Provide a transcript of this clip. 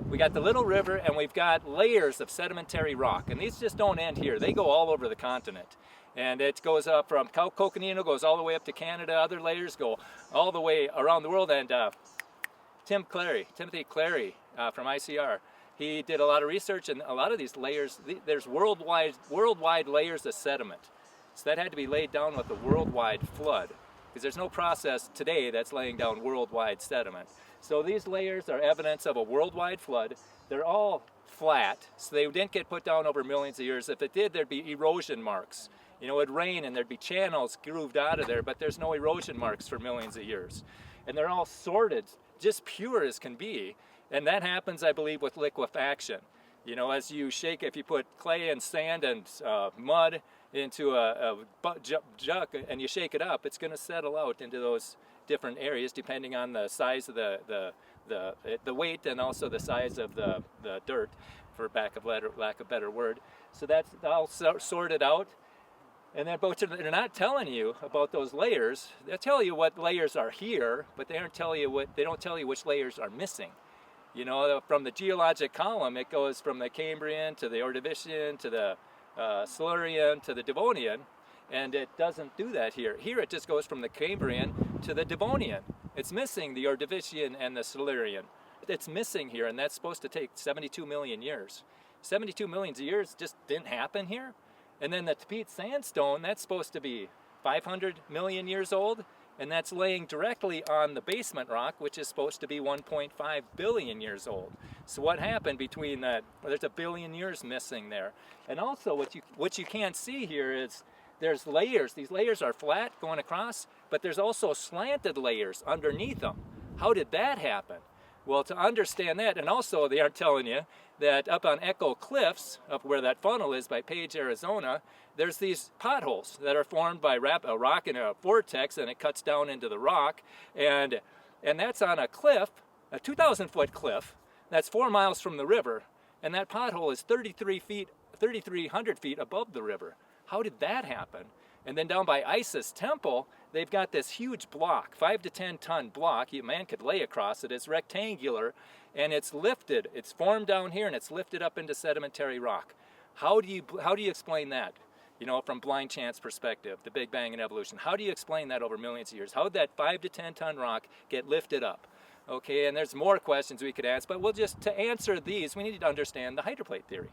We got the little river, and we've got layers of sedimentary rock, and these just don't end here. They go all over the continent, and it goes up from Coconino, goes all the way up to Canada. Other layers go all the way around the world. And Timothy Clary from ICR, he did a lot of research, and a lot of these layers, there's worldwide layers of sediment. So that had to be laid down with a worldwide flood, because there's no process today that's laying down worldwide sediment. So these layers are evidence of a worldwide flood. They're all flat, so they didn't get put down over millions of years. If it did, there'd be erosion marks. You know, it'd rain and there'd be channels grooved out of there, but there's no erosion marks for millions of years. And they're all sorted, just pure as can be. And that happens, I believe, with liquefaction. You know, as you shake, if you put clay and sand and mud into a jug and you shake it up, it's going to settle out into those different areas depending on the size of the weight and also the size of the dirt, for lack of better word. So that's all sorted out. And then, but they're not telling you about those layers. They'll tell you what layers are here, but they don't tell you which layers are missing. You know, from the geologic column, it goes from the Cambrian to the Ordovician to the Silurian to the Devonian, and it doesn't do that here. Here it just goes from the Cambrian to the Devonian. It's missing the Ordovician and the Silurian. It's missing here, and that's supposed to take 72 million years. 72 million years just didn't happen here. And then the Tapete sandstone, that's supposed to be 500 million years old, and that's laying directly on the basement rock, which is supposed to be 1.5 billion years old. So what happened between that? Well, there's a billion years missing there. And also what you can't see here is there's layers. These layers are flat going across, but there's also slanted layers underneath them. How did that happen? Well, to understand that, and also they aren't telling you that up on Echo Cliffs, up where that funnel is by Page, Arizona, there's these potholes that are formed by a rock in a vortex, and it cuts down into the rock, and that's on a cliff, a 2,000-foot cliff, that's 4 miles from the river, and that pothole is 3,300 feet above the river. How did that happen? And then down by Isis Temple, they've got this huge block, 5 to 10 ton block. A man could lay across it. It's rectangular, and it's lifted. It's formed down here, and it's lifted up into sedimentary rock. How do you explain that? You know, from blind chance perspective, the Big Bang and evolution. How do you explain that over millions of years? How did that 5 to 10 ton rock get lifted up? Okay, and there's more questions we could ask, but to answer these, we need to understand the hydroplate theory.